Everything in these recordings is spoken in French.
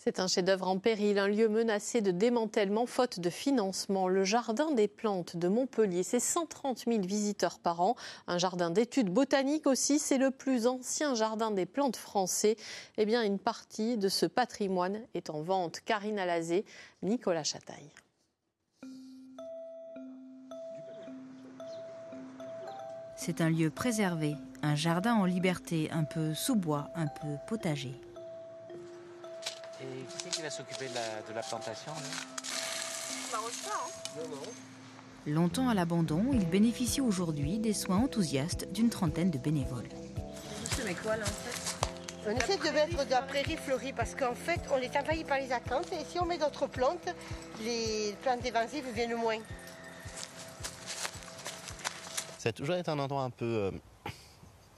C'est un chef-d'œuvre en péril, un lieu menacé de démantèlement faute de financement. Le jardin des plantes de Montpellier, c'est 130 000 visiteurs par an. Un jardin d'études botaniques aussi, c'est le plus ancien jardin des plantes français. Eh bien, une partie de ce patrimoine est en vente. Karine Alazé, Nicolas Chataille. C'est un lieu préservé, un jardin en liberté, un peu sous-bois, un peu potager. Et qui c'est qui va s'occuper de la plantation là? On n'arrose pas, hein? Non. Longtemps à l'abandon, il bénéficie aujourd'hui des soins enthousiastes d'une trentaine de bénévoles. Vous semez quoi là en fait? On essaie de mettre de la prairie fleurie parce qu'en fait on est envahi par les acanthes et si on met d'autres plantes, les plantes invasives viennent moins. Ça a toujours été un endroit un peu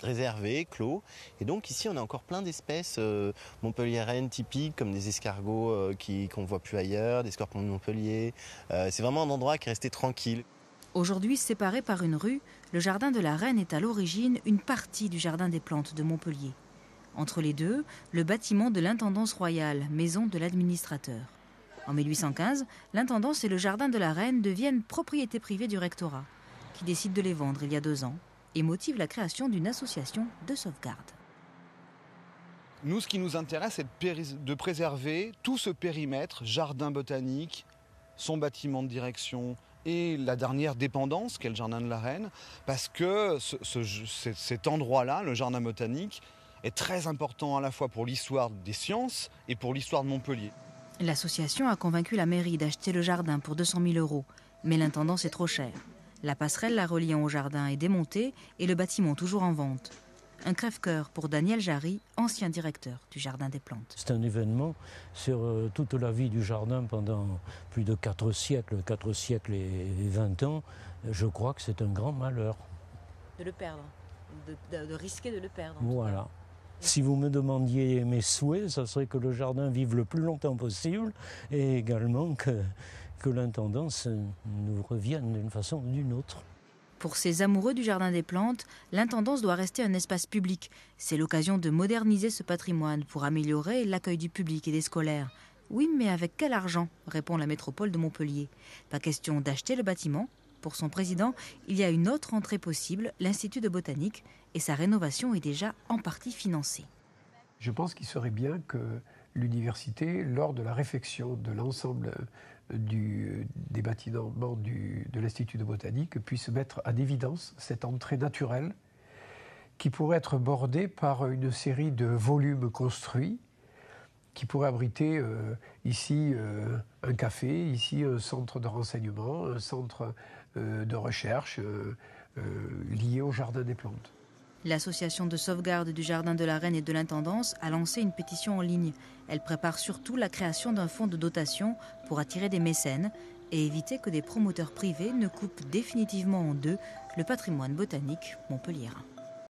réservé, clos. Et donc ici, on a encore plein d'espèces montpelliéraines typiques, comme des escargots qu'on ne voit plus ailleurs, des scorpions de Montpellier. C'est vraiment un endroit qui est resté tranquille. Aujourd'hui séparé par une rue, le jardin de la Reine est à l'origine une partie du jardin des plantes de Montpellier. Entre les deux, le bâtiment de l'intendance royale, maison de l'administrateur. En 1815, l'intendance et le jardin de la Reine deviennent propriété privée du rectorat, qui décide de les vendre il y a 2 ans et motive la création d'une association de sauvegarde. Nous, ce qui nous intéresse, c'est de préserver tout ce périmètre, jardin botanique, son bâtiment de direction et la dernière dépendance, qu'est le jardin de la Reine, parce que cet endroit-là, le jardin botanique, est très important à la fois pour l'histoire des sciences et pour l'histoire de Montpellier. L'association a convaincu la mairie d'acheter le jardin pour 200 000 €, mais l'intendance est trop chère. La passerelle la reliant au jardin est démontée et le bâtiment toujours en vente. Un crève-cœur pour Daniel Jarry, ancien directeur du Jardin des Plantes. C'est un événement sur toute la vie du jardin pendant plus de 4 siècles et 20 ans. Je crois que c'est un grand malheur. De le perdre, de risquer de le perdre. Voilà. Si vous me demandiez mes souhaits, ça serait que le jardin vive le plus longtemps possible et également que l'intendance nous revienne d'une façon ou d'une autre. Pour ces amoureux du Jardin des Plantes, l'intendance doit rester un espace public. C'est l'occasion de moderniser ce patrimoine pour améliorer l'accueil du public et des scolaires. Oui, mais avec quel argent, répond la métropole de Montpellier. Pas question d'acheter le bâtiment. Pour son président, il y a une autre entrée possible, l'Institut de botanique, et sa rénovation est déjà en partie financée. Je pense qu'il serait bien que l'université, lors de la réfection de l'ensemble des bâtiments de l'Institut de botanique, puisse mettre en évidence cette entrée naturelle qui pourrait être bordée par une série de volumes construits qui pourraient abriter ici un café, ici un centre de renseignement, un centre de recherche lié au Jardin des Plantes. L'association de sauvegarde du Jardin de la Reine et de l'Intendance a lancé une pétition en ligne. Elle prépare surtout la création d'un fonds de dotation pour attirer des mécènes et éviter que des promoteurs privés ne coupent définitivement en deux le patrimoine botanique montpelliérain.